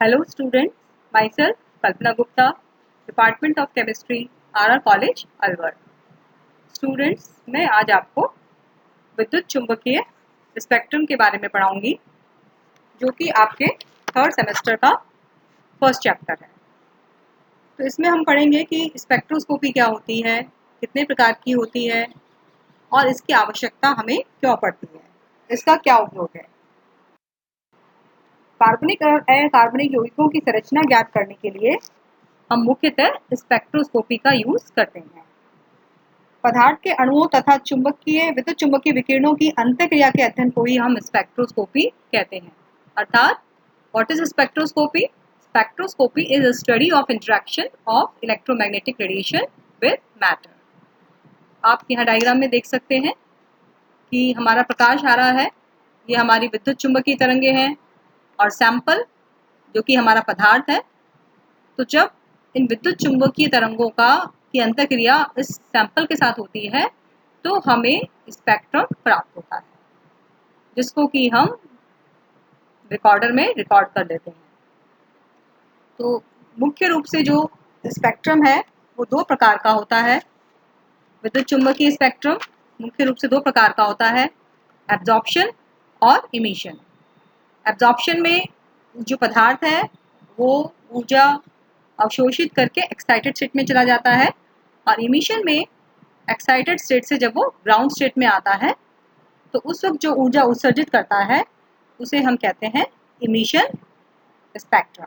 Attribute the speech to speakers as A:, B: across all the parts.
A: Hello students, myself Kalpana Gupta, Department of Chemistry, RR College, Alwar. Students, मैं आज आपको विद्युत चुंबकीय स्पेक्ट्रम के बारे में पढ़ाऊंगी, जो कि आपके थर्ड सेमेस्टर का फर्स्ट चैप्टर है। तो इसमें हम पढ़ेंगे कि स्पेक्ट्रोस्कोपी क्या होती है, कितने प्रकार की होती है और इसकी आवश्यकता हमें क्यों पड़ती है, इसका क्या उपयोग है। कार्बनिक और अकार्बनिक यौगिकों की संरचना ज्ञात करने के लिए हम मुख्यतः स्पेक्ट्रोस्कोपी का यूज करते हैं। पदार्थ के अणुओं तथा विद्युत चुंबकीय विकिरणों की अंतःक्रिया के अध्ययन को ही हम स्पेक्ट्रोस्कोपी कहते हैं। अर्थात what is spectroscopy? Spectroscopy is a study of interaction of electromagnetic radiation with matter. आप यहाँ डायग्राम में देख सकते हैं कि हमारा प्रकाश आ रहा है, ये हमारी विद्युत चुंबकीय तरंगे हैं और सैंपल जो कि हमारा पदार्थ है। तो जब इन विद्युत चुंबकीय तरंगों की अंतःक्रिया इस सैंपल के साथ होती है तो हमें स्पेक्ट्रम प्राप्त होता है, जिसको कि हम रिकॉर्डर में रिकॉर्ड कर लेते हैं। तो मुख्य रूप से जो स्पेक्ट्रम है वो दो प्रकार का होता है। विद्युत चुंबकीय स्पेक्ट्रम मुख्य रूप से दो प्रकार का होता है, एब्जॉर्प्शन और इमिशन। एब्जॉर्प्शन में जो पदार्थ है वो ऊर्जा अवशोषित करके एक्साइटेड स्टेट में चला जाता है, और इमिशन में एक्साइटेड स्टेट से जब वो ग्राउंड स्टेट में आता है तो उस वक्त जो ऊर्जा उत्सर्जित करता है उसे हम कहते हैं इमिशन स्पेक्ट्रम।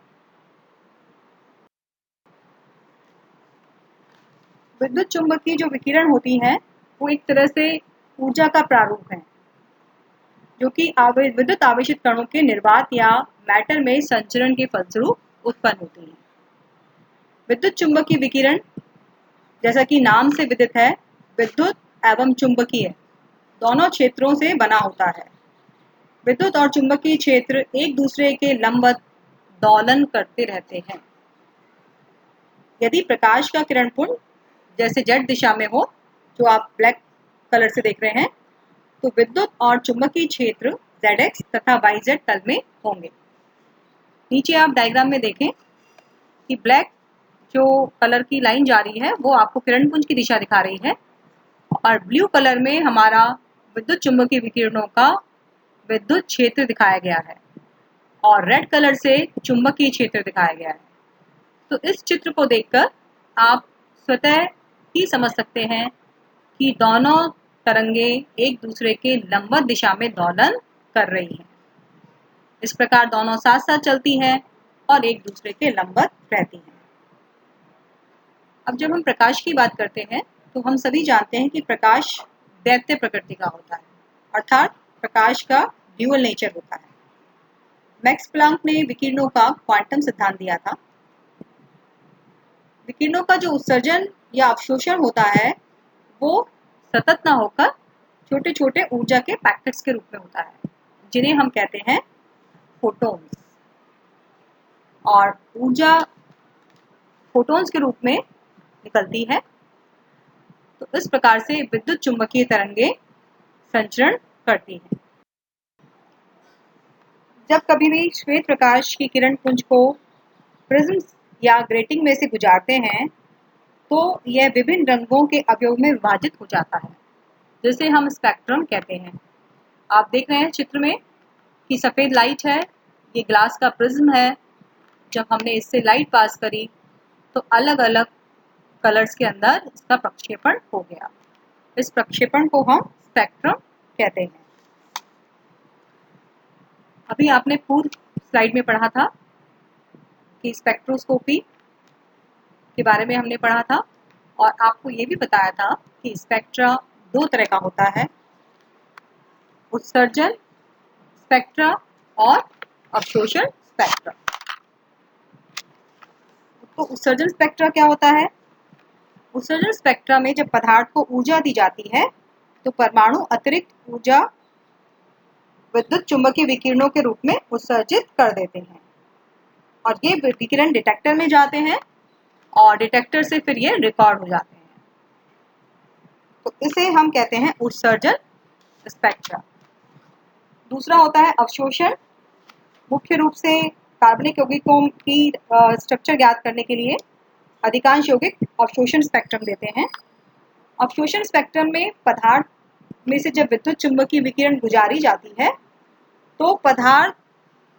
A: विद्युत चुंबकीय जो विकिरण होती है वो एक तरह से ऊर्जा का प्रारूप है, जो कि विद्युत आवेशित कणों के निर्वात या मैटर में संचरण के फलस्वरूप उत्पन्न होती है। विद्युत चुंबकीय विकिरण, जैसा कि नाम से विदित है, विद्युत एवं चुंबकीय दोनों क्षेत्रों से बना होता है। विद्युत और चुंबकीय क्षेत्र एक दूसरे के लंबवत दोलन करते रहते हैं। यदि प्रकाश का किरण पुंज जैसे जेड दिशा में हो, जो आप ब्लैक कलर से देख रहे हैं, तो विद्युत और चुंबकीय क्षेत्र ZX तथा YZ तल में होंगे। नीचे आप डायग्राम में देखें कि ब्लैक जो कलर की लाइन जा रही है वो आपको किरण पुंज की दिशा दिखा रही है, और ब्लू कलर में हमारा विद्युत चुंबकीय विकिरणों का विद्युत क्षेत्र दिखाया गया है, और रेड कलर से चुंबकीय क्षेत्र दिखाया गया है। तो इस चित्र को देखकर आप स्वतः ही समझ सकते हैं कि दोनों तरंगे एक दूसरे के लंबवत दिशा में दोलन कर रही हैं। इस प्रकार दोनों साथ साथ चलती हैं और एक दूसरे के लंबवत रहती हैं। अब जब हम प्रकाश की बात करते हैं तो हम सभी जानते हैं कि प्रकाश दैत्य प्रकृति का होता है, अर्थात प्रकाश का ड्यूअल नेचर होता है। मैक्स प्लांक ने विकिरणों का क्वांटम सिद्धांत दिया था। विकिरणों का जो उत्सर्जन या अवशोषण होता है वो सतत ना होकर छोटे छोटे ऊर्जा के पैकेट्स के रूप में होता है, जिन्हें हम कहते हैं फोटॉन्स। और ऊर्जा फोटॉन्स के रूप में निकलती है। तो इस प्रकार से विद्युत चुंबकीय तरंगे संचरण करती हैं। जब कभी भी श्वेत प्रकाश की किरण पुंज को प्रिज्म या ग्रेटिंग में से गुजारते हैं तो यह विभिन्न रंगों के अवयव में विभाजित हो जाता है, जिसे हम स्पेक्ट्रम कहते हैं। आप देख रहे हैं चित्र में कि सफ़ेद लाइट है, ये ग्लास का प्रिज्म है। जब हमने इससे लाइट पास करी तो अलग अलग कलर्स के अंदर इसका प्रक्षेपण हो गया। इस प्रक्षेपण को हम स्पेक्ट्रम कहते हैं। अभी आपने पूर्व स्लाइड में पढ़ा था कि स्पेक्ट्रोस्कोपी के बारे में हमने पढ़ा था, और आपको ये भी बताया था कि स्पेक्ट्रा दो तरह का होता है, उत्सर्जन स्पेक्ट्रा और अवशोषण स्पेक्ट्रा। तो उत्सर्जन स्पेक्ट्रा क्या होता है? उत्सर्जन स्पेक्ट्रा में जब पदार्थ को ऊर्जा दी जाती है तो परमाणु अतिरिक्त ऊर्जा विद्युत चुंबकीय विकिरणों के रूप में उत्सर्जित कर देते हैं, और ये विकिरण डिटेक्टर में जाते हैं और डिटेक्टर से फिर ये रिकॉर्ड हो जाते हैं। तो इसे हम कहते हैं उत्सर्जन स्पेक्ट्रा। दूसरा होता है अवशोषण। मुख्य रूप से कार्बनिक यौगिकों की स्ट्रक्चर ज्ञात करने के लिए अधिकांश यौगिक अवशोषण स्पेक्ट्रम देते हैं। अवशोषण स्पेक्ट्रम में पदार्थ में से जब विद्युत चुंबकीय विकिरण गुजारी जाती है तो पदार्थ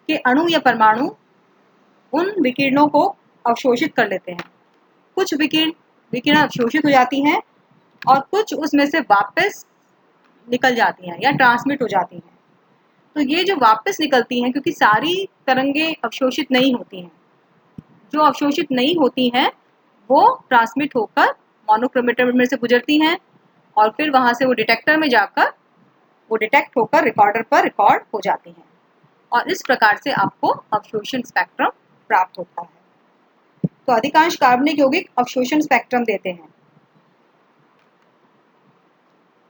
A: के अणु या परमाणु उन विकिरणों को अवशोषित कर लेते हैं। कुछ विकिरण अवशोषित हो जाती हैं और कुछ उसमें से वापस निकल जाती हैं या ट्रांसमिट हो जाती हैं। तो ये जो वापस निकलती हैं, क्योंकि सारी तरंगें अवशोषित नहीं होती हैं, जो अवशोषित नहीं होती हैं वो ट्रांसमिट होकर मोनोक्रोमेटर में से गुजरती हैं और फिर वहां से वो डिटेक्टर में जाकर वो डिटेक्ट होकर रिकॉर्डर पर रिकॉर्ड हो जाती हैं और इस प्रकार से आपको अवशोषण स्पेक्ट्रम प्राप्त होता है। तो अधिकांश कार्बनिक यौगिक अवशोषण स्पेक्ट्रम देते हैं।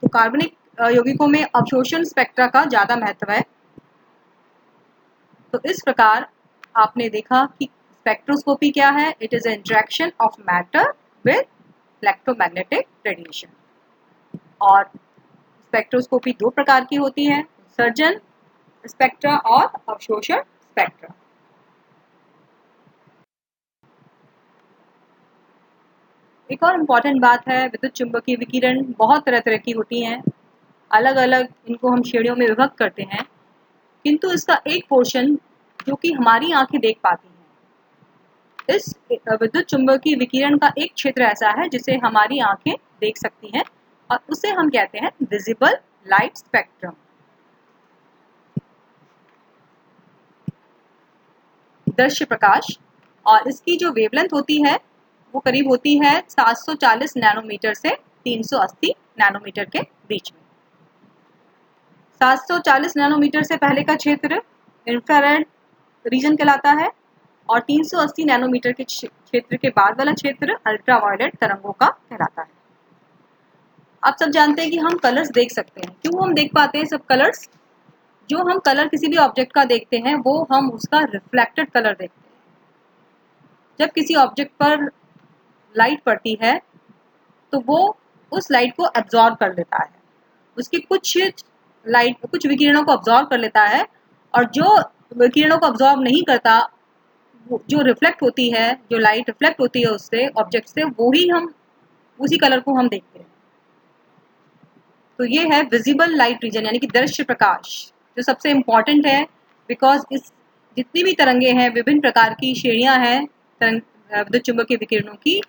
A: तो कार्बनिक यौगिकों में अवशोषण स्पेक्ट्रा का ज्यादा महत्व है। तो इस प्रकार आपने देखा कि स्पेक्ट्रोस्कोपी क्या है। It is interaction of matter with electromagnetic radiation. और स्पेक्ट्रोस्कोपी दो प्रकार की होती है, उत्सर्जन स्पेक्ट्रा और अवशोषण स्पेक्ट्रा। एक और इम्पॉर्टेंट बात है, विद्युत चुंबकीय विकिरण बहुत तरह तरह की होती हैं, अलग अलग इनको हम श्रेणियों में विभक्त करते हैं, किंतु इसका एक पोर्शन जो कि हमारी आंखें देख पाती हैं, इस विद्युत चुंबकीय विकिरण का एक क्षेत्र ऐसा है जिसे हमारी आंखें देख सकती हैं और उसे हम कहते हैं विजिबल लाइट स्पेक्ट्रम। दृश्य प्रकाश, और इसकी जो वेवलेंथ होती है वो करीब होती है 740 नैनोमीटर से 380 नैनोमीटर के बीच में। 740 नैनोमीटर से पहले का क्षेत्र इंफ्रारेड रीजन कहलाता है और 380 नैनोमीटर के क्षेत्र के बाद वाला क्षेत्र अल्ट्रावायलेट तरंगों का कहलाता है। आप सब जानते हैं कि हम कलर्स देख सकते हैं। क्यों हम देख पाते हैं सब कलर्स? जो हम कलर किसी भी ऑब्जेक्ट का देखते हैं वो हम उसका रिफ्लेक्टेड कलर देखते हैं। जब किसी ऑब्जेक्ट पर लाइट पड़ती है तो वो उस लाइट को एब्जॉर्ब कर लेता है, उसकी कुछ विकिरणों को एब्जॉर्ब कर लेता है और जो विकिरणों को एब्जॉर्ब नहीं करता, जो रिफ्लेक्ट होती है, जो लाइट रिफ्लेक्ट होती है उससे ऑब्जेक्ट से, वो ही हम उसी कलर को हम देखते हैं। तो ये है विजिबल लाइट रीजन यानी कि दृश्य प्रकाश, जो सबसे इम्पॉर्टेंट है। बिकॉज इस जितनी भी तरंगे हैं, विभिन्न प्रकार की श्रेणियां हैं विद्युत चुंबकीय विकिरणों की,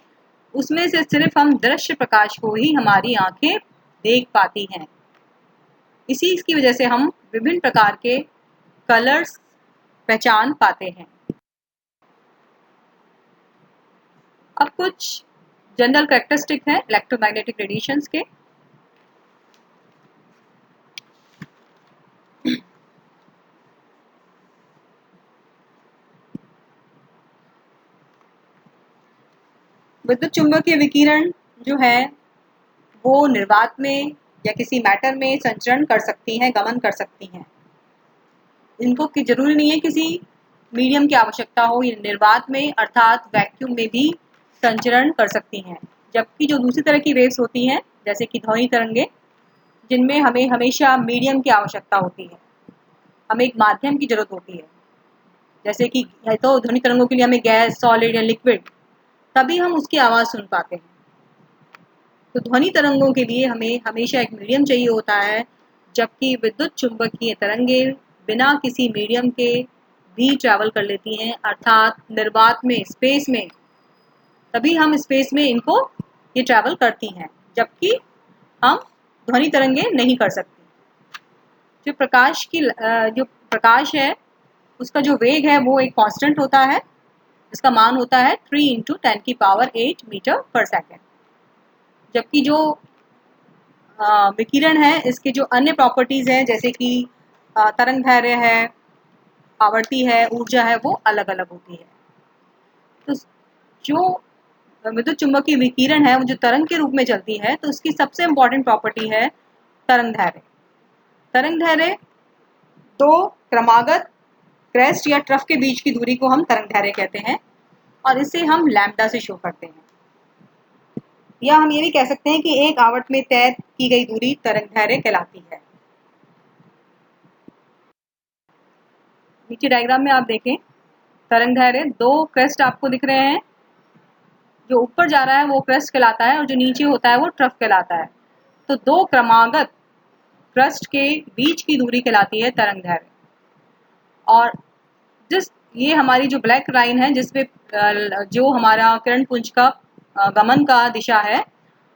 A: उसमें से सिर्फ हम दृश्य प्रकाश को ही हमारी आंखें देख पाती हैं। इसी की वजह से हम विभिन्न प्रकार के कलर्स पहचान पाते हैं। अब कुछ जनरल कैरेक्टरिस्टिक है इलेक्ट्रोमैग्नेटिक रेडिएशंस के। विद्युत चुंबकीय विकिरण जो है वो निर्वात में या किसी मैटर में संचरण कर सकती हैं, गमन कर सकती हैं। इनको की जरूरी नहीं है किसी मीडियम की आवश्यकता हो, ये निर्वात में अर्थात वैक्यूम में भी संचरण कर सकती हैं। जबकि जो दूसरी तरह की वेव्स होती हैं जैसे कि ध्वनि तरंगे, जिनमें हमें हमेशा मीडियम की आवश्यकता होती है, हमें एक माध्यम की जरूरत होती है। जैसे कि तो ध्वनि तरंगों के लिए हमें गैस, सॉलिड या लिक्विड, तभी हम उसकी आवाज़ सुन पाते हैं। तो ध्वनि तरंगों के लिए हमें हमेशा एक मीडियम चाहिए होता है, जबकि विद्युत चुंबकीय तरंगे बिना किसी मीडियम के भी ट्रैवल कर लेती हैं, अर्थात निर्वात में, स्पेस में, तभी हम स्पेस में इनको ये ट्रैवल करती हैं, जबकि हम ध्वनि तरंगे नहीं कर सकते। जो प्रकाश है उसका जो वेग है वो एक कांस्टेंट होता है, इसका मान होता है 3 × 10⁸ मीटर पर सेकेंड। जबकि जो विकिरण है इसके जो अन्य प्रॉपर्टीज हैं जैसे कि तरंग दैर्ध्य है, आवर्ती है, ऊर्जा है, वो अलग अलग होती है। तो जो विद्युत चुंबकीय विकिरण है वो जो तरंग के रूप में चलती है, तो उसकी सबसे इम्पॉर्टेंट प्रॉपर्टी है तरंग दैर्ध्य। तरंग दैर्ध्य दो क्रमागत क्रेस्ट या ट्रफ के बीच की दूरी को हम तरंग दैर्ध्य कहते हैं और इसे हम लैम्डा से शो करते हैं। या हम ये भी कह सकते हैं कि एक आवर्त में तय की गई दूरी तरंग दैर्ध्य कहलाती है। नीचे डायग्राम में आप देखें तरंग दैर्घ्य, 2 क्रेस्ट आपको दिख रहे हैं। जो ऊपर जा रहा है वो क्रेस्ट कहलाता है और जो नीचे होता है वो ट्रफ कहलाता है। तो 2 क्रमागत क्रस्ट के बीच की दूरी कहलाती है तरंग दैर्घ्य। और ये हमारी जो ब्लैक लाइन है जिसपे जो हमारा किरण पुंज का गमन का दिशा है,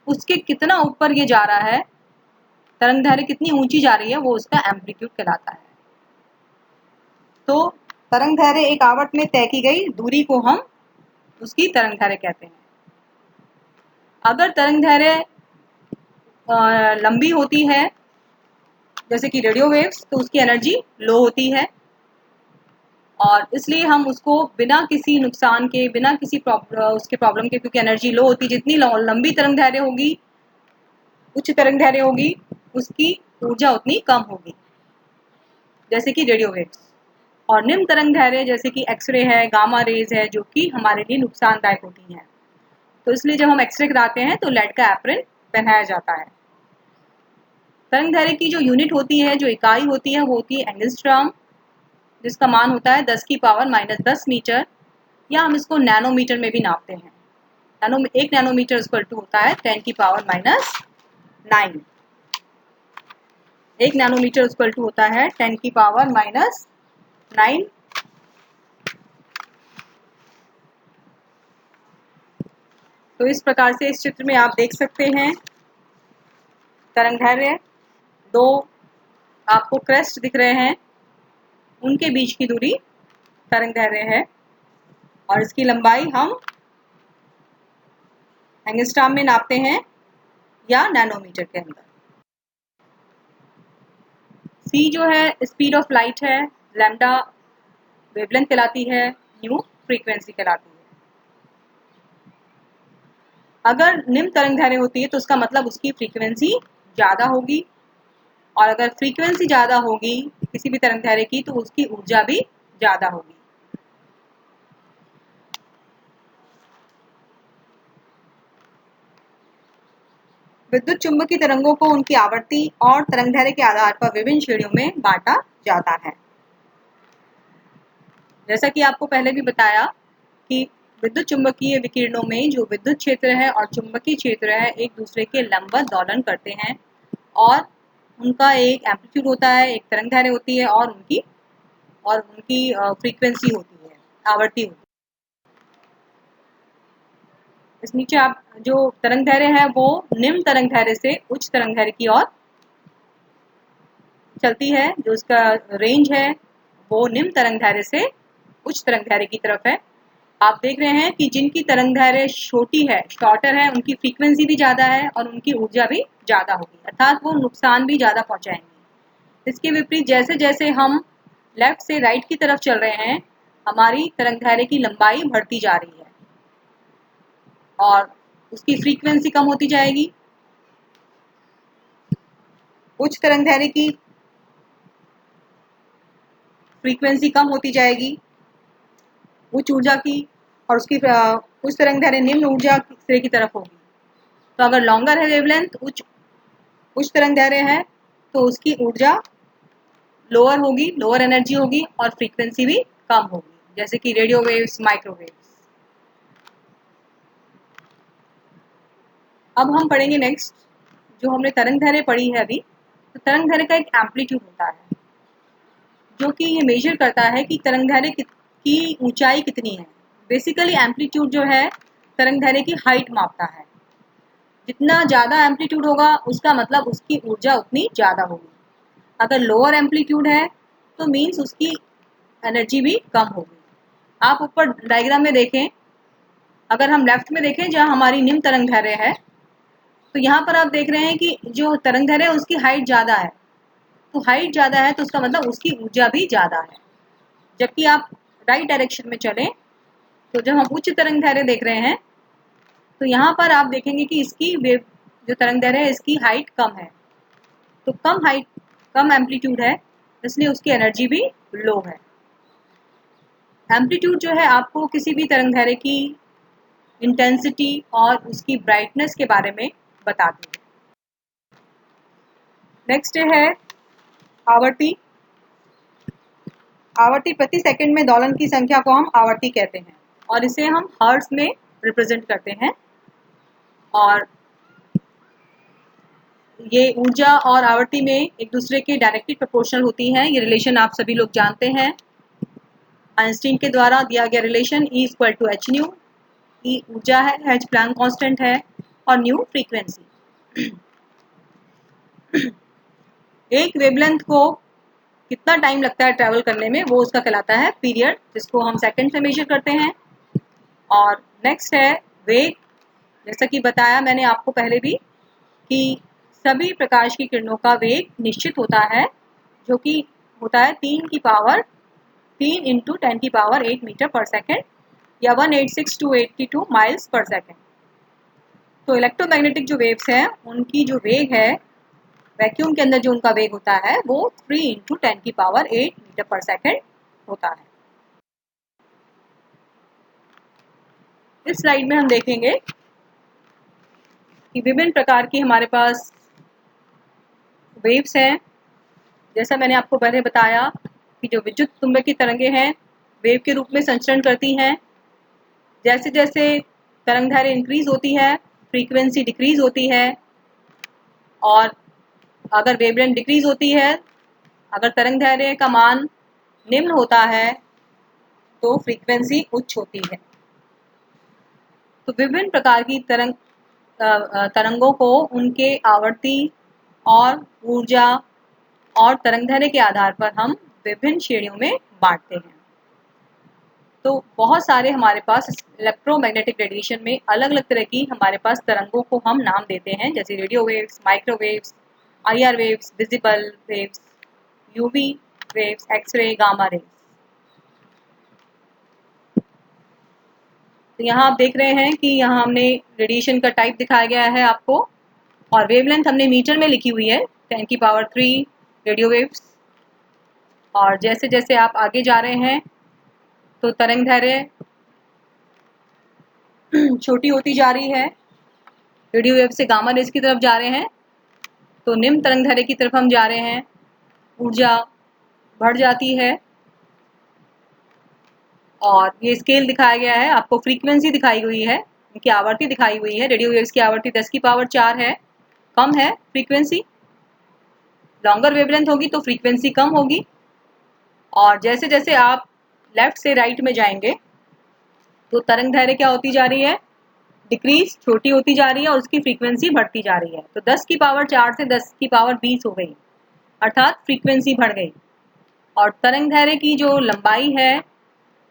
A: उसके कितना ऊपर ये जा रहा है, तरंग दैर्घ्य कितनी ऊंची जा रही है, वो उसका एम्पलीट्यूड कहलाता है। तो तरंग दैर्घ्य एक आवर्त में तय की गई दूरी को हम उसकी तरंग दैर्घ्य कहते हैं। अगर तरंग दैर्घ्य लंबी होती है जैसे कि रेडियो वेव्स, तो उसकी एनर्जी लो होती है और इसलिए हम उसको बिना किसी नुकसान के, बिना किसी उसके प्रॉब्लम के, क्योंकि एनर्जी लो होती है, जितनी लंबी तरंग दैर्घ्य होगी, उच्च तरंग दैर्घ्य होगी, उसकी ऊर्जा उतनी कम होगी, जैसे कि रेडियो वेव्स। और निम्न तरंग दैर्घ्य जैसे कि एक्सरे है, गामा रेज है, जो कि हमारे लिए नुकसानदायक होती हैं। तो इसलिए जब हम एक्सरे कराते हैं तो लेड का एप्रन पहनाया जाता है। तरंग दैर्घ्य की जो यूनिट होती है, जो इकाई होती है, वो होती है एंगस्ट्रॉम, जिसका मान होता है 10 की पावर -10 मीटर, या हम इसको नैनोमीटर में भी नापते हैं। 1 नैनोमीटर इक्वल टू होता है 10 की पावर -9। 1 नैनोमीटर इक्वल टू होता है 10 की पावर -9। तो इस प्रकार से इस चित्र में आप देख सकते हैं तरंग दैर्घ्य, 2 आपको क्रेस्ट दिख रहे हैं, उनके बीच की दूरी तरंग दैर्घ्य है और इसकी लंबाई हम एंगस्ट्रॉम में नापते हैं या नैनोमीटर के अंदर। c जो है स्पीड ऑफ लाइट है, लैम्डा वेवलेंथ कहलाती है, न्यू फ्रीक्वेंसी कहलाती है। अगर निम्न तरंग दैर्घ्य होती है तो उसका मतलब उसकी फ्रीक्वेंसी ज़्यादा होगी, और अगर फ्रीक्वेंसी ज़्यादा होगी किसी भी तरंग दैर्घ्य की, तो उसकी ऊर्जा भी ज़्यादा होगी। विद्युत चुम्बकीय तरंगों को उनकी आवृत्ति और तरंग दैर्घ्य के आधार पर विभिन्न श्रेणियों में बांटा जाता है। जैसा कि आपको पहले भी बताया कि विद्युत चुम्बकीय विकिरणों में जो विद्युत क्षेत्र है और चुंबकीय क्षेत्र है, एक दूसरे के लंबवत दोलन करते हैं और उनका एक एम्पलीट्यूड होता है, एक तरंग दैर्घ्य होती है और उनकी फ्रीक्वेंसी होती है, आवृत्ति होती है। इस नीचे आप जो तरंग दैर्घ्य है वो निम्न तरंग दैर्घ्य से उच्च तरंग दैर्घ्य की ओर चलती है। जो उसका रेंज है वो निम्न तरंग दैर्घ्य से उच्च तरंग दैर्घ्य की तरफ है। आप देख रहे हैं कि जिनकी तरंग दैर्घ्य छोटी है, शॉर्टर है, उनकी फ्रीक्वेंसी भी ज़्यादा है और उनकी ऊर्जा भी ज़्यादा होगी, अर्थात वो नुकसान भी ज़्यादा पहुँचाएंगे। इसके विपरीत जैसे जैसे हम लेफ्ट से राइट की तरफ चल रहे हैं, हमारी तरंग दैर्घ्य की लंबाई बढ़ती जा रही है और उसकी फ्रीक्वेंसी कम होती जाएगी। उच्च तरंग दैर्घ्य की फ्रीक्वेंसी कम होती जाएगी उच्च ऊर्जा की, और उसकी उच्च तरंग दैर्घ्य निम्न ऊर्जा श्रेणी की तरफ होगी। तो अगर लॉन्गर है वेवलेंथ, उच्च तरंग दैर्घ्य है, तो उसकी ऊर्जा लोअर होगी, लोअर एनर्जी होगी और फ्रीक्वेंसी भी कम होगी, जैसे कि रेडियो वेव्स, माइक्रोवेव्स। अब हम पढ़ेंगे नेक्स्ट, जो हमने तरंग दैर्घ्य पढ़ी है अभी, तो तरंग दैर्घ्य का एक एम्पलीट्यूड होता है जो कि ये मेजर करता है कि तरंग दैर्घ्य की ऊंचाई कितनी है। बेसिकली एम्पलीट्यूड जो है तरंग दैर्घ्य की हाइट मापता है। जितना ज़्यादा एम्पलीट्यूड होगा उसका मतलब उसकी ऊर्जा उतनी ज़्यादा होगी। अगर लोअर एम्पलीट्यूड है तो मीन्स उसकी एनर्जी भी कम होगी। आप ऊपर डायग्राम में देखें, अगर हम लेफ्ट में देखें जहाँ हमारी निम्न तरंग दैर्घ्य है, तो यहाँ पर आप देख रहे हैं कि जो तरंग दैर्घ्य है उसकी हाइट ज़्यादा है। तो हाइट ज़्यादा है तो उसका मतलब उसकी ऊर्जा भी ज़्यादा है। जबकि आप राइट डायरेक्शन में चलें तो जब हम उच्च तरंग दैर्घ्य देख रहे हैं तो यहाँ पर आप देखेंगे कि इसकी वेव जो तरंग दैर्घ्य है इसकी हाइट कम है। तो कम एम्पलीट्यूड है, इसलिए उसकी एनर्जी भी लो है। एम्पलीट्यूड जो है आपको किसी भी तरंग दैर्घ्य की इंटेंसिटी और उसकी ब्राइटनेस के बारे में बताती है। नेक्स्ट है आवृत्ति। आवर्ती प्रति सेकंड में दोलन की संख्या को हम आवर्ती कहते हैं और इसे हम हर्ट्ज में रिप्रेजेंट करते हैं। और ये ऊर्जा और आवर्ती में एक दूसरे के डायरेक्टली प्रोपोर्शनल होती हैं। ये रिलेशन आप सभी लोग जानते हैं। आइंस्टीन के द्वारा दिया गया relation E equal to H nu. E ऊर्जा है, एच प्लैंक कांस्टेंट है और न्यू फ्रीक्वेंसी। एक वेवलेंथ को कितना टाइम लगता है ट्रैवल करने में, वो उसका कहलाता है पीरियड, जिसको हम सेकंड से मेजर करते हैं। और नेक्स्ट है वेग। जैसा कि बताया मैंने आपको पहले भी कि सभी प्रकाश की किरणों का वेग निश्चित होता है, जो कि होता है 3 इंटू 10 की पावर 8 मीटर पर सेकेंड या 186 माइल्स पर सेकेंड। तो इलेक्ट्रोमैग्नेटिक जो वेव्स हैं उनकी जो वेग है, वैक्यूम के अंदर जो उनका वेग होता है वो 3 इंटू 10 की पावर 8 मीटर पर सेकेंड होता है। इस स्लाइड में हम देखेंगे कि विभिन्न प्रकार की हमारे पास वेव्स हैं। जैसा मैंने आपको पहले बताया कि जो विद्युत चुम्बकीय तरंगे हैं वेव के रूप में संचरण करती हैं। जैसे जैसे तरंग दैर्घ्य इंक्रीज होती है, फ्रीक्वेंसी डिक्रीज होती है, और अगर वेवलेंथ डिक्रीज होती है, अगर तरंग दैर्घ्य का मान निम्न होता है तो फ्रीक्वेंसी उच्च होती है। तो विभिन्न प्रकार की तरंगों को उनके आवर्ती और ऊर्जा और तरंग दैर्घ्य के आधार पर हम विभिन्न श्रेणियों में बांटते हैं। तो बहुत सारे हमारे पास इलेक्ट्रोमैग्नेटिक रेडिएशन में अलग अलग तरह की हमारे पास तरंगों को हम नाम देते हैं, जैसे radio waves, microwaves, IR waves, visible waves, UV waves, X ray, gamma rays. तो यहाँ आप देख रहे हैं कि यहाँ हमने रेडिएशन का टाइप दिखाया गया है आपको, और वेवलेंथ हमने मीटर में लिखी हुई है 10 की पावर 3 रेडियो वेव्स। और जैसे जैसे आप आगे जा रहे हैं तो तरंग दैर्घ्य छोटी होती जा रही है, रेडियो वेव से गामा रेज की तरफ जा रहे हैं, तो निम्न तरंग दैर्घ्य की तरफ हम जा रहे हैं, ऊर्जा बढ़ जाती है। और ये स्केल दिखाया गया है आपको, फ्रीक्वेंसी दिखाई हुई है, इनकी आवर्ती दिखाई हुई है। रेडियो वेव्स की आवर्ती 10 की पावर 4 है, कम है फ्रीक्वेंसी। लॉन्गर वेवलेंथ होगी तो फ्रीक्वेंसी कम होगी। और जैसे जैसे आप लेफ्ट से राइट में जाएंगे तो तरंग दैर्घ्य क्या होती जा रही है, डिक्रीज, छोटी होती जा रही है, और उसकी फ्रीक्वेंसी बढ़ती जा रही है। तो 10 की पावर 4 से 10 की पावर 20 हो गई, अर्थात फ्रीक्वेंसी बढ़ गई। और तरंग दैर्घ्य की जो लंबाई है,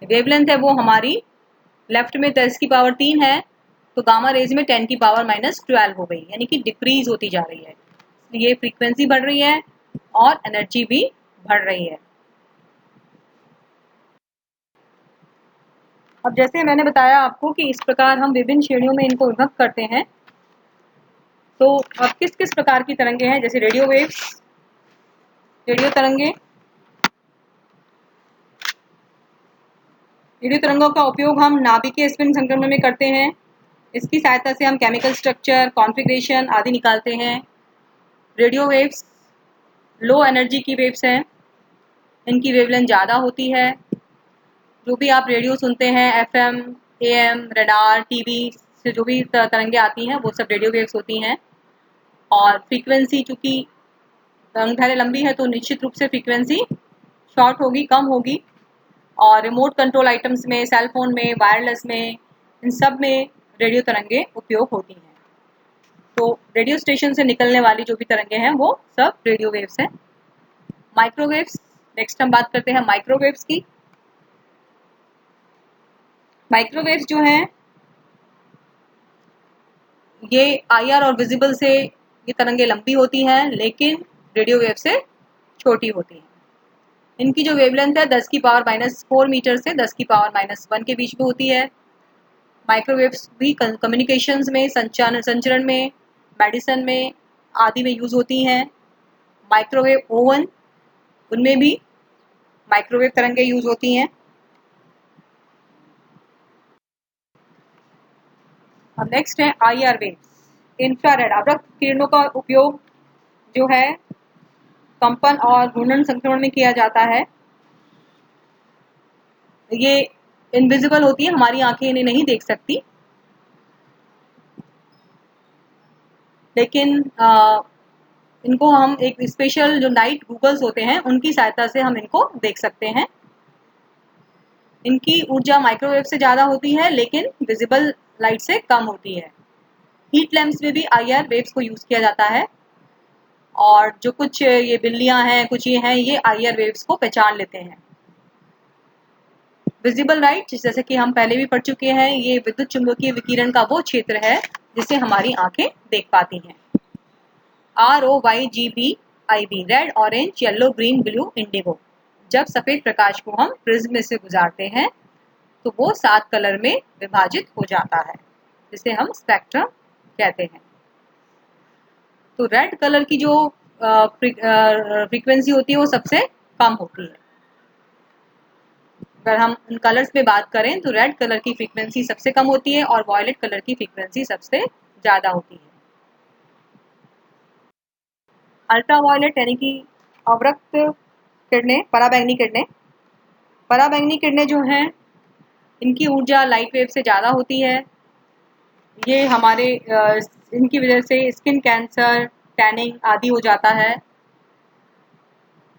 A: वेवलेंथ है, वो हमारी लेफ्ट में 10 की पावर 3 है, तो गामा रेज में 10 की पावर -12 हो गई, यानी कि डिक्रीज होती जा रही है। ये फ्रीक्वेंसी बढ़ रही है और एनर्जी भी बढ़ रही है। अब जैसे मैंने बताया आपको कि इस प्रकार हम विभिन्न श्रेणियों में इनको विभक्त करते हैं। तो अब किस किस प्रकार की तरंगे हैं, जैसे रेडियो वेव्स, रेडियो तरंगे। रेडियो तरंगों का उपयोग हम नाभिकीय स्पिन संक्रमण में करते हैं। इसकी सहायता से हम केमिकल स्ट्रक्चर, कॉन्फ़िगरेशन आदि निकालते हैं। रेडियो वेव्स लो एनर्जी की वेव्स हैं, इनकी वेवलेंथ ज़्यादा होती है। जो भी आप रेडियो सुनते हैं, FM, AM, रडार, टीवी से जो भी तरंगे आती हैं वो सब रेडियो वेव्स होती हैं। और फ्रीक्वेंसी चूँकि तरंग दैर्घ्य लंबी है तो निश्चित रूप से फ्रीक्वेंसी शॉर्ट होगी, कम होगी। और रिमोट कंट्रोल आइटम्स में, सेल फोन में, वायरलेस में, इन सब में रेडियो तरंगे उपयोग होती हैं। तो रेडियो स्टेशन से निकलने वाली जो भी तरंगे हैं वो सब रेडियो वेव्स हैं। माइक्रोवेव्स, नेक्स्ट हम बात करते हैं माइक्रोवेव्स की। माइक्रोवेव्स जो हैं ये IR और विजिबल से ये तरंगे लंबी होती हैं, लेकिन रेडियो वेव से छोटी होती हैं। इनकी जो वेवलेंथ है 10 की पावर -4 मीटर से 10 की पावर -1 के बीच में होती है। माइक्रोवेव्स भी कम्युनिकेशंस में, संचरण में, मेडिसिन में आदि में यूज होती हैं। माइक्रोवेव ओवन, उनमें भी माइक्रोवेव तरंगे यूज होती हैं। अब नेक्स्ट है IR वेव्स, इंफ्रारेड अवरक्त किरणों का उपयोग जो है कंपन और घूर्णन संक्रमण में किया जाता है। ये इनविजिबल होती है, हमारी आंखें इन्हें नहीं देख सकती, लेकिन इनको हम एक स्पेशल जो नाइट गूगल्स होते हैं उनकी सहायता से हम इनको देख सकते हैं। इनकी ऊर्जा माइक्रोवेव से ज़्यादा होती है लेकिन विजिबल लाइट से कम होती है। हीट लैम्प्स में भी IR वेव्स को यूज़ किया जाता है, और जो कुछ ये बिल्लियां हैं, कुछ ये हैं, ये IR वेव्स को पहचान लेते हैं। विजिबल लाइट, जैसे कि हम पहले भी पढ़ चुके हैं, ये विद्युत चुंबकीय विकिरण का वो क्षेत्र है जिसे हमारी आंखें देख पाती हैं। ROYGBIB, red, orange, yellow, green, blue, Indigo. जब सफेद प्रकाश को हम प्रिज्म में से गुजारते हैं तो वो 7 कलर में विभाजित हो जाता है, जिसे हम स्पेक्ट्रम कहते हैं। तो रेड कलर की जो फ्रीक्वेंसी होती है वो सबसे कम होती है। अगर हम इन कलर्स में बात करें तो रेड कलर की फ्रीक्वेंसी सबसे कम होती है और वॉयलेट कलर की फ्रीक्वेंसी सबसे ज़्यादा होती है। अल्ट्रा वायलेट यानी कि अवरक्त किरणें, पराबैंगनी किरणें। पराबैंगनी किरणें जो हैं इनकी ऊर्जा लाइट वेव से ज़्यादा होती है। ये हमारे इनकी वजह से स्किन कैंसर, टैनिंग आदि हो जाता है,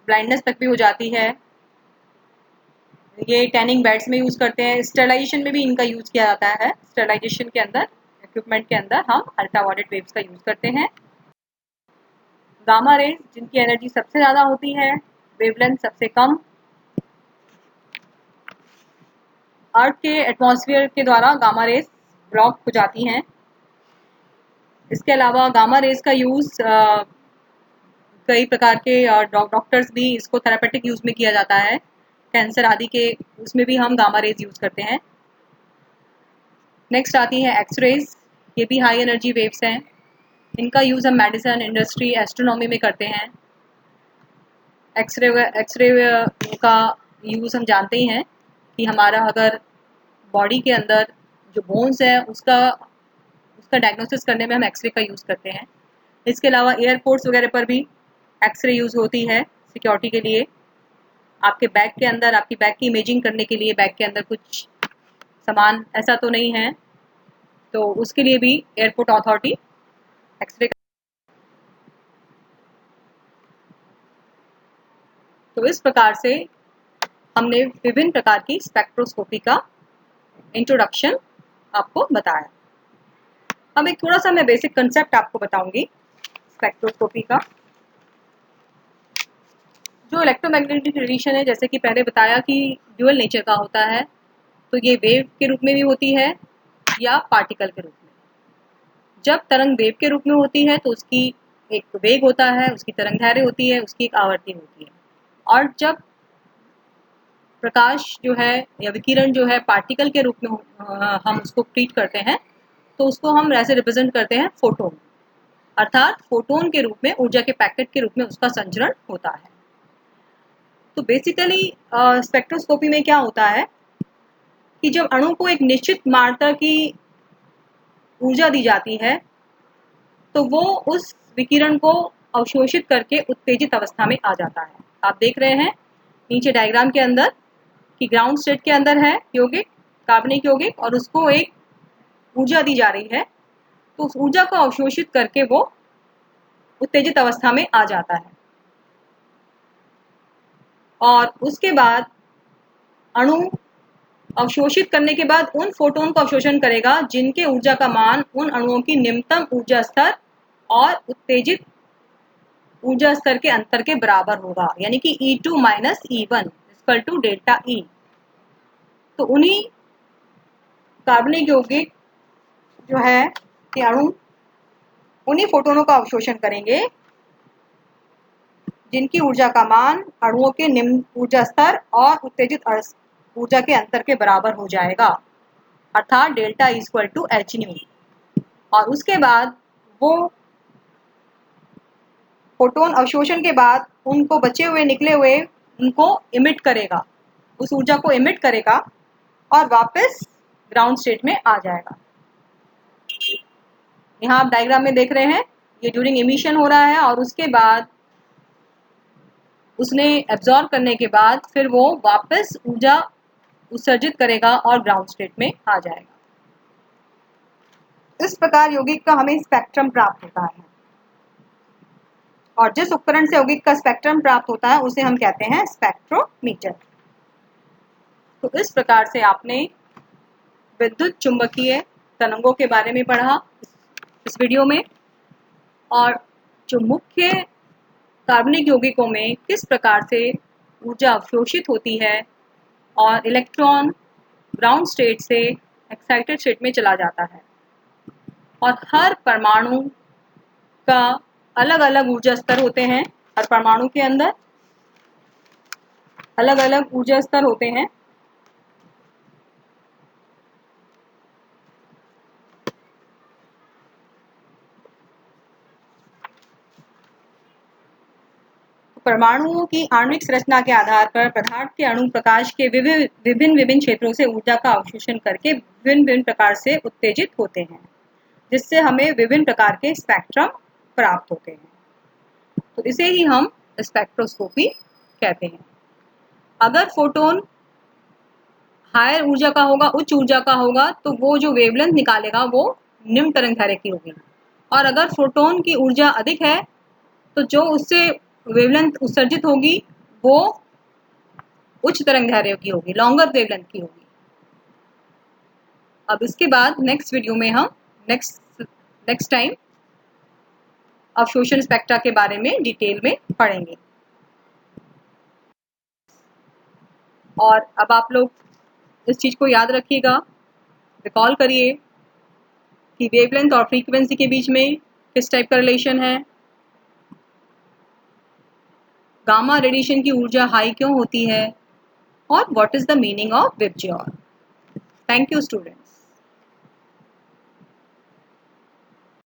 A: ब्लाइंडनेस तक भी हो जाती है। ये टैनिंग बेड्स में यूज़ करते हैं, स्टरलाइजेशन में भी इनका यूज़ किया जाता है। स्टरलाइजेशन के अंदर, इक्विपमेंट के अंदर हम अल्ट्रावायलेट वेव्स का यूज़ करते हैं। गामा रेज, जिनकी एनर्जी सबसे ज़्यादा होती है, वेवलेंथ सबसे कम, अर्थ के एटमॉस्फेयर के द्वारा गामा रेज ब्लॉक हो जाती हैं। इसके अलावा गामा रेज का यूज़ कई प्रकार के डॉक्टर्स भी इसको थेरापेटिक यूज़ में किया जाता है। कैंसर आदि के उसमें भी हम गामा रेज यूज़ करते हैं। नेक्स्ट आती है एक्सरेज, ये भी हाई एनर्जी वेव्स हैं। इनका यूज़ हम मेडिसिन, इंडस्ट्री, एस्ट्रोनॉमी में करते हैं। एक्सरे का यूज़ हम जानते ही हैं कि हमारा अगर बॉडी के अंदर जो बोन्स है उसका डायग्नोसिस करने में हम एक्सरे का यूज़ करते हैं। इसके अलावा एयरपोर्ट्स वगैरह पर भी एक्सरे यूज़ होती है सिक्योरिटी के लिए। आपके बैग के अंदर, आपकी बैग की इमेजिंग करने के लिए बैग के अंदर कुछ सामान ऐसा तो नहीं है, तो उसके लिए भी एयरपोर्ट अथॉरिटी एक्सरे। तो इस प्रकार से हमने विभिन्न प्रकार की स्पेक्ट्रोस्कोपी का इंट्रोडक्शन आपको बताया। अब एक थोड़ा सा मैं बेसिक कंसेप्ट आपको बताऊंगी स्पेक्ट्रोस्कोपी का। जो इलेक्ट्रोमैग्नेटिक रेडिएशन है, जैसे कि पहले बताया कि ड्यूअल नेचर का होता है, तो ये वेव के रूप में भी होती है या पार्टिकल के रूप में। जब तरंग वेव के रूप में होती है तो उसकी एक वेग होता है, उसकी तरंग दैर्ध्य होती है, उसकी एक आवर्ती होती है। और जब प्रकाश जो है या विकिरण जो है पार्टिकल के रूप में हम उसको ट्रीट करते हैं तो उसको हम ऐसे रिप्रेजेंट करते हैं फोटोन, अर्थात फोटोन के रूप में, ऊर्जा के पैकेट के रूप में उसका संचरण होता है। तो बेसिकली स्पेक्ट्रोस्कोपी में क्या होता है कि जब अणु को एक निश्चित मात्रा की ऊर्जा दी जाती है तो वो उस विकिरण को अवशोषित करके उत्तेजित अवस्था में आ जाता है। आप देख रहे हैं नीचे डायग्राम के अंदर कि ग्राउंड स्टेट के अंदर है यौगिक, कार्बनिक यौगिक, और उसको एक ऊर्जा दी जा रही है, तो उस ऊर्जा को अवशोषित करके वो उत्तेजित अवस्था में आ जाता है। और उसके बाद अणु अवशोषित करने के बाद उन फोटोन को अवशोषण करेगा जिनके ऊर्जा का मान उन अणुओं की निम्नतम ऊर्जा स्तर और उत्तेजित ऊर्जा स्तर के अंतर के बराबर होगा, यानी कि E2 minus E1 equal to delta E। तो उन्हीं कार्बनिक यौगिक जो है कि अणु उन्हीं फोटोनों का अवशोषण करेंगे जिनकी ऊर्जा का मान अणुओं के निम्न ऊर्जा स्तर और उत्तेजित ऊर्जा के अंतर के बराबर हो जाएगा, अर्थात delta E equal to H nu. और उसके बाद वो फोटोन अवशोषण के बाद उनको बचे हुए निकले हुए उनको इमिट करेगा, उस ऊर्जा को इमिट करेगा और वापस ग्राउंड स्टेट में आ जाएगा। यहाँ आप डायग्राम में देख रहे हैं ये ड्यूरिंग इमिशन हो रहा है और उसके बाद उसने एब्जॉर्ब करने के बाद फिर वो वापस ऊर्जा उत्सर्जित करेगा और ग्राउंड स्टेट में आ जाएगा। इस प्रकार यौगिक का हमें स्पेक्ट्रम प्राप्त होता है और जिस उपकरण से यौगिक का स्पेक्ट्रम प्राप्त होता है उसे हम कहते हैं स्पेक्ट्रोमीटर। तो इस प्रकार से आपने विद्युत चुंबकीय तरंगों के बारे में पढ़ा इस वीडियो में, और जो मुख्य कार्बनिक यौगिकों में किस प्रकार से ऊर्जा अवशोषित होती है और इलेक्ट्रॉन ग्राउंड स्टेट से एक्साइटेड स्टेट में चला जाता है, और हर परमाणु का अलग अलग ऊर्जा स्तर होते हैं। हर परमाणु के अंदर अलग अलग ऊर्जा स्तर होते हैं। परमाणुओं की आणविक संरचना के आधार पर पदार्थ के अणु प्रकाश के विभिन्न क्षेत्रों से ऊर्जा का अवशोषण करके विभिन्न प्रकार से उत्तेजित होते हैं, जिससे हमें विभिन्न प्रकार के स्पेक्ट्रम प्राप्त होते हैं। तो इसे ही हम स्पेक्ट्रोस्कोपी कहते हैं। अगर फोटोन हायर ऊर्जा का होगा, उच्च ऊर्जा का होगा, तो वो जो वेवलेंथ निकालेगा वो निम्न तरंगदैर्घ्य की होगी, और अगर फोटोन की ऊर्जा अधिक है तो जो उससे वेवलेंथ उत्सर्जित होगी वो उच्च तरंगदैर्घ्य की होगी, लॉन्गर वेवलेंथ की होगी। अब इसके बाद नेक्स्ट वीडियो में हम नेक्स्ट टाइम अवशोषण स्पेक्ट्रा के बारे में डिटेल में पढ़ेंगे। और अब आप लोग इस चीज को याद रखिएगा, रिकॉल करिए कि वेवलेंथ और फ्रीक्वेंसी के बीच में किस टाइप का रिलेशन है, गामा रेडिएशन की ऊर्जा हाई क्यों होती है, और what is the meaning of VIBGYOR. Thank you student.